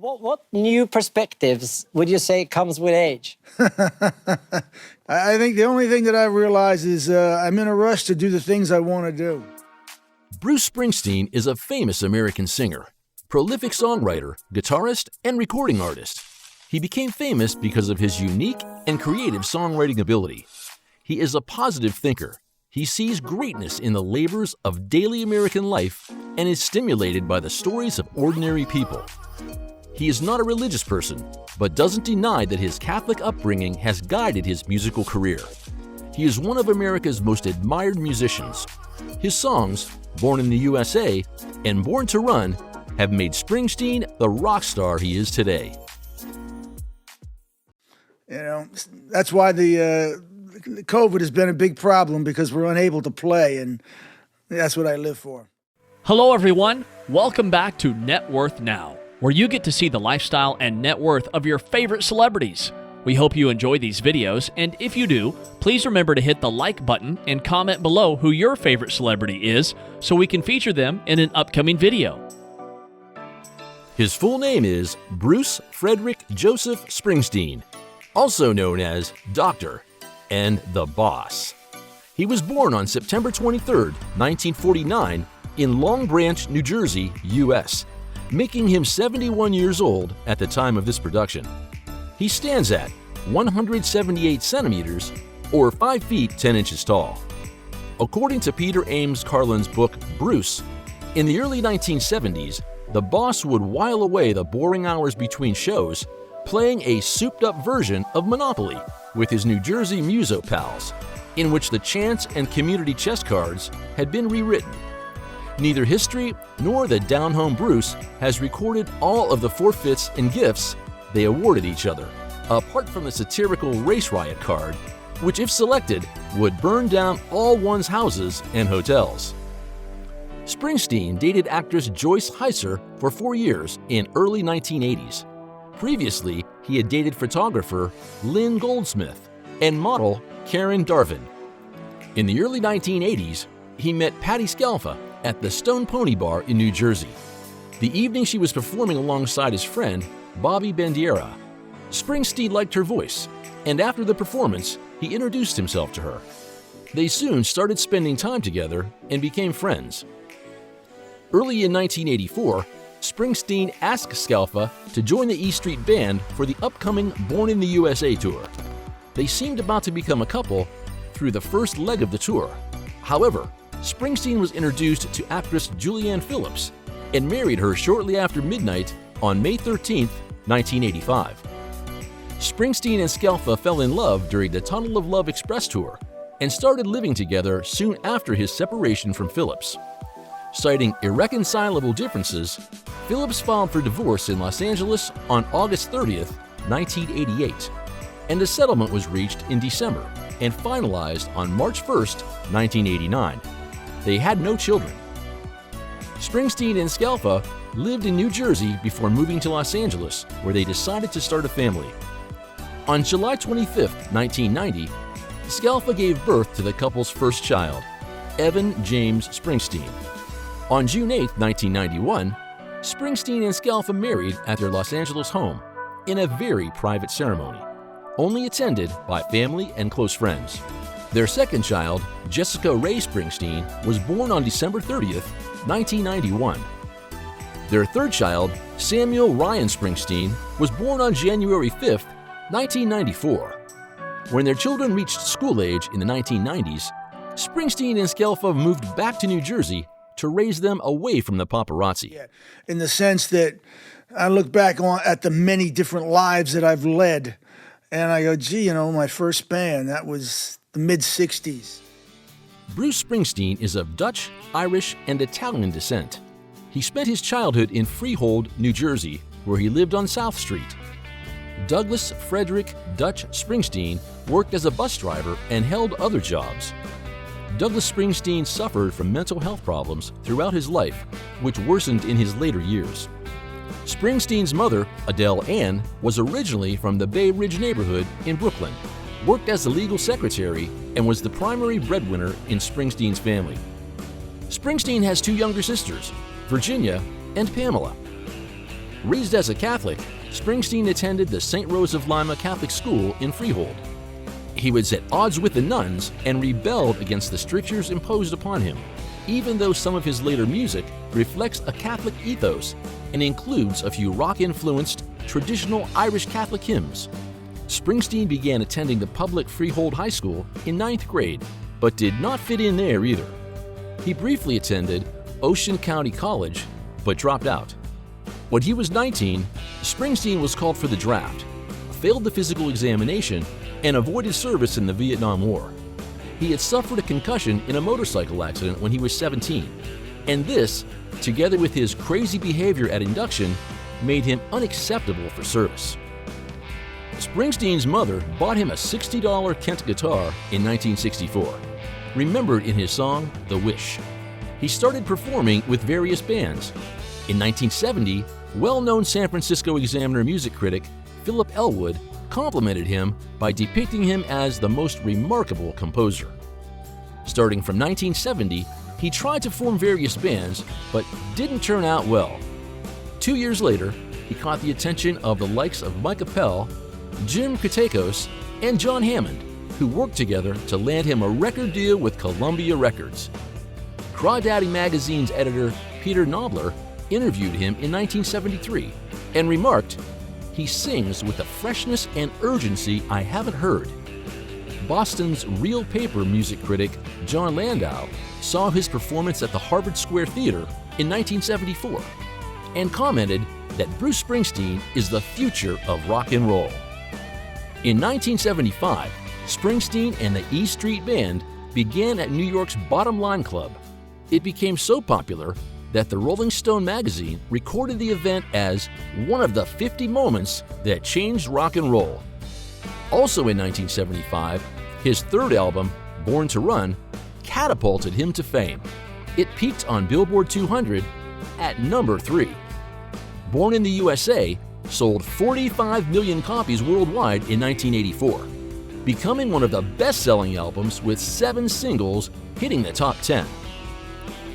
What new perspectives would you say comes with age? I think the only thing that I realize is I'm in a rush to do the things I want to do. Bruce Springsteen is a famous American singer, prolific songwriter, guitarist, and recording artist. He became famous because of his unique and creative songwriting ability. He is a positive thinker. He sees greatness in the labors of daily American life and is stimulated by the stories of ordinary people. He is not a religious person, but doesn't deny that his Catholic upbringing has guided his musical career. He is one of America's most admired musicians. His songs, Born in the USA and Born to Run, have made Springsteen the rock star he is today. You know, that's why the COVID has been a big problem, because we're unable to play, and that's what I live for. Hello, everyone. Welcome back to Net Worth Now, where you get to see the lifestyle and net worth of your favorite celebrities. We hope you enjoy these videos, and if you do, please remember to hit the like button and comment below who your favorite celebrity is so we can feature them in an upcoming video. His full name is Bruce Frederick Joseph Springsteen, also known as Dr. and the Boss. He was born on September 23, 1949, in Long Branch, New Jersey, U.S., making him 71 years old at the time of this production. He stands at 178 centimeters, or 5 feet 10 inches tall. According to Peter Ames Carlin's book, Bruce, in the early 1970s, the Boss would while away the boring hours between shows playing a souped-up version of Monopoly with his New Jersey muso pals, in which the chance and community chess cards had been rewritten. Neither history nor the down-home Bruce has recorded all of the forfeits and gifts they awarded each other, apart from the satirical race riot card, which, if selected, would burn down all one's houses and hotels. Springsteen dated actress Joyce Heiser for 4 years in early 1980s. Previously, he had dated photographer Lynn Goldsmith and model Karen Darvin. In the early 1980s, he met Patti Scialfa at the Stone Pony Bar in New Jersey. The evening she was performing alongside his friend, Bobby Bandiera. Springsteen liked her voice, and after the performance, he introduced himself to her. They soon started spending time together and became friends. Early in 1984, Springsteen asked Scialfa to join the E Street Band for the upcoming Born in the USA tour. They seemed about to become a couple through the first leg of the tour. However, Springsteen was introduced to actress Julianne Phillips and married her shortly after midnight on May 13, 1985. Springsteen and Scialfa fell in love during the Tunnel of Love Express tour and started living together soon after his separation from Phillips. Citing irreconcilable differences, Phillips filed for divorce in Los Angeles on August 30, 1988, and a settlement was reached in December and finalized on March 1, 1989. They had no children. Springsteen and Scialfa lived in New Jersey before moving to Los Angeles, where they decided to start a family. On July 25, 1990, Scialfa gave birth to the couple's first child, Evan James Springsteen. On June 8, 1991, Springsteen and Scialfa married at their Los Angeles home in a very private ceremony, only attended by family and close friends. Their second child, Jessica Ray Springsteen, was born on December 30, 1991. Their third child, Samuel Ryan Springsteen, was born on January 5, 1994. When their children reached school age in the 1990s, Springsteen and Scialfa moved back to New Jersey to raise them away from the paparazzi. Yeah, in the sense that I look back at the many different lives that I've led, and I go, gee, you know, my first band, that was the mid-'60s. Bruce Springsteen is of Dutch, Irish, and Italian descent. He spent his childhood in Freehold, New Jersey, where he lived on South Street. Douglas Frederick Dutch Springsteen worked as a bus driver and held other jobs. Douglas Springsteen suffered from mental health problems throughout his life, which worsened in his later years. Springsteen's mother, Adele Ann, was originally from the Bay Ridge neighborhood in Brooklyn, worked as a legal secretary, and was the primary breadwinner in Springsteen's family. Springsteen has two younger sisters, Virginia and Pamela. Raised as a Catholic, Springsteen attended the St. Rose of Lima Catholic School in Freehold. He was at odds with the nuns and rebelled against the strictures imposed upon him, even though some of his later music reflects a Catholic ethos and includes a few rock-influenced, traditional Irish Catholic hymns. Springsteen began attending the public Freehold High School in 9th grade, but did not fit in there either. He briefly attended Ocean County College, but dropped out. When he was 19, Springsteen was called for the draft, failed the physical examination, and avoided service in the Vietnam War. He had suffered a concussion in a motorcycle accident when he was 17, and this, together with his crazy behavior at induction, made him unacceptable for service. Springsteen's mother bought him a $60 Kent guitar in 1964, remembered in his song The Wish. He started performing with various bands. In 1970, well-known San Francisco Examiner music critic Philip Elwood complimented him by depicting him as the most remarkable composer. Starting from 1970, he tried to form various bands, but didn't turn out well. 2 years later, he caught the attention of the likes of Mike Appel, Jim Kutakos, and John Hammond, who worked together to land him a record deal with Columbia Records. Crawdaddy magazine's editor Peter Knobler interviewed him in 1973 and remarked, "He sings with a freshness and urgency I haven't heard." Boston's Real Paper music critic John Landau saw his performance at the Harvard Square Theater in 1974 and commented that Bruce Springsteen is the future of rock and roll. In 1975, Springsteen and the E Street Band began at New York's Bottom Line Club. It became so popular that the Rolling Stone magazine recorded the event as one of the 50 moments that changed rock and roll. Also in 1975, his third album, Born to Run, catapulted him to fame. It peaked on Billboard 200 at number 3. Born in the USA sold 45 million copies worldwide in 1984, becoming one of the best-selling albums with 7 singles hitting the top 10.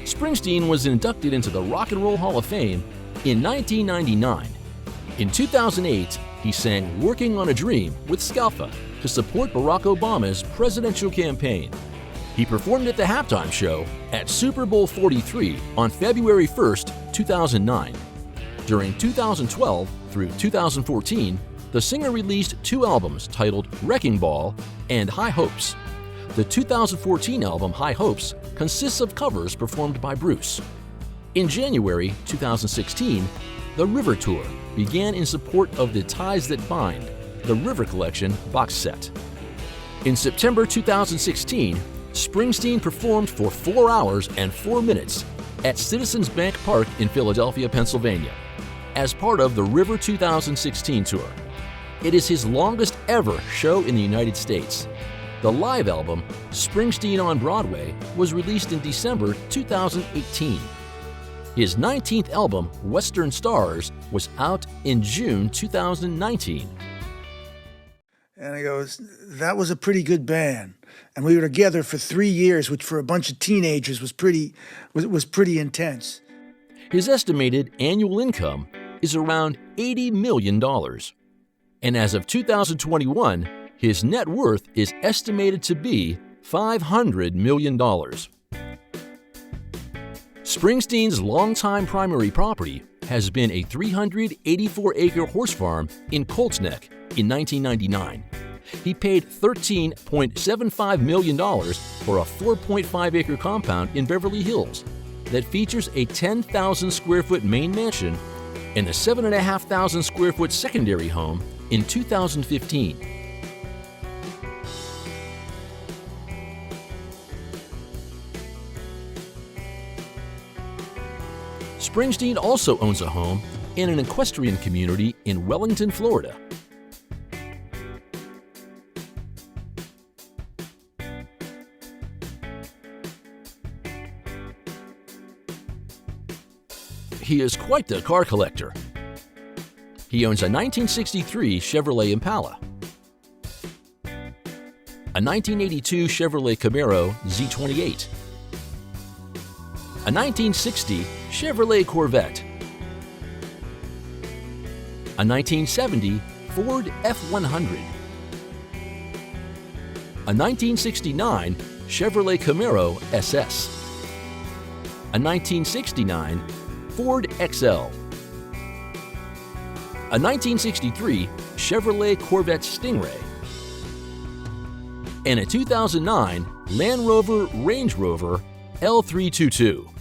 Springsteen was inducted into the Rock and Roll Hall of Fame in 1999. In 2008, he sang Working on a Dream with Scalfa to support Barack Obama's presidential campaign. He performed at the halftime show at Super Bowl 43 on February 1st, 2009. During 2012 through 2014, the singer released 2 albums titled Wrecking Ball and High Hopes. The 2014 album High Hopes consists of covers performed by Bruce. In January 2016, the River Tour began in support of the Ties That Bind, the River Collection box set. In September 2016, Springsteen performed for 4 hours and 4 minutes at Citizens Bank Park in Philadelphia, Pennsylvania, as part of the River 2016 tour. It is his longest ever show in the United States. The live album, Springsteen on Broadway, was released in December 2018. His 19th album, Western Stars, was out in June 2019. And he goes, that was a pretty good band. And we were together for 3 years, which for a bunch of teenagers was pretty intense. His estimated annual income is around $80 million. And as of 2021, his net worth is estimated to be $500 million. Springsteen's longtime primary property has been a 384-acre horse farm in Colts Neck in 1999. He paid $13.75 million for a 4.5-acre compound in Beverly Hills that features a 10,000-square-foot main mansion and a 7,500-square-foot secondary home in 2015. Springsteen also owns a home in an equestrian community in Wellington, Florida. He is quite the car collector. He owns a 1963 Chevrolet Impala, a 1982 Chevrolet Camaro Z28, a 1960 Chevrolet Corvette, a 1970 Ford F-100, a 1969 Chevrolet Camaro SS, a 1969 Ford XL, a 1963 Chevrolet Corvette Stingray, and a 2009 Land Rover Range Rover L322.